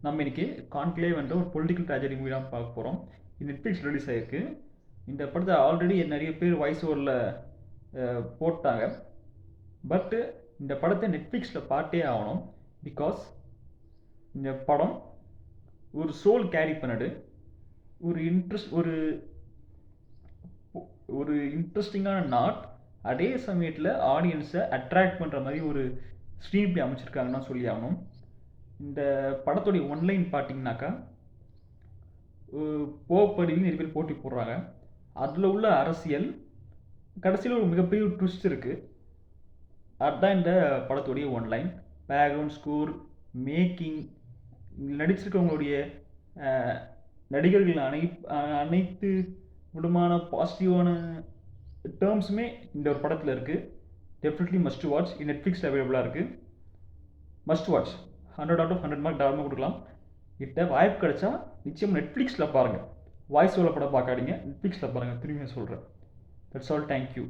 நம்ம இன்னைக்கு கான்க்ளேவ் என்ற ஒரு பொலிட்டிக்கல் ட்ராஜடி மூவி தான் பார்க்க போகிறோம். இது நெட்ஃப்ளிக்ஸ் ரிலீஸ் ஆகிருக்கு. இந்த படத்தை ஆல்ரெடி நிறைய பேர் வாய்ஸ் ஓவரில் போட்டாங்க. பட்டு இந்த படத்தை நெட்ஃப்ளிக்ஸில் பார்த்தே ஆகணும். பிகாஸ் இந்த படம் ஒரு சோல் கேரி பண்ணுது. ஒரு இன்ட்ரெஸ்டிங்கான நாட், அதே சமயத்தில் ஆடியன்ஸை அட்ராக்ட் பண்ணுற மாதிரி ஒரு ஸ்க்ரீன் பிளே அமைச்சிருக்காங்கன்னு சொல்லி ஆகணும். இந்த படத்துடைய ஒன்லைன் பார்த்தீங்கன்னாக்கா, போப்படின்னு நிறைய பேர் போட்டி போடுறாங்க. அதில் உள்ள அரசியல் கடைசியில் ஒரு மிகப்பெரிய ஒரு ட்விஸ்ட் இருக்குது. அதுதான் இந்த படத்துடைய ஒன்லைன். பேக்ரவுண்ட் ஸ்கோர், மேக்கிங், நடிச்சிருக்கவங்களுடைய நடிகர்கள் அனைத்து விதமான பாசிட்டிவான டேர்ம்ஸுமே இந்த ஒரு படத்தில் இருக்குது. Definitely must watch. நெட்ஃப்ளிக்ஸில் அவைலபிளாக இருக்குது. Must watch. 100 out of 100 mark தாராளமாக கொடுக்கலாம். கிட்ட வாய்ப்பு கிடைச்சா நிச்சயம் நெட்ஃப்ளிக்ஸில் பாருங்கள். வாய்ஸ் ஓவரில் படம் பார்க்காதீங்க, நெட்ஃப்ளிக்ஸில் பாருங்கள். திரும்பியும் சொல்கிறேன். That's all. தேங்க்யூ.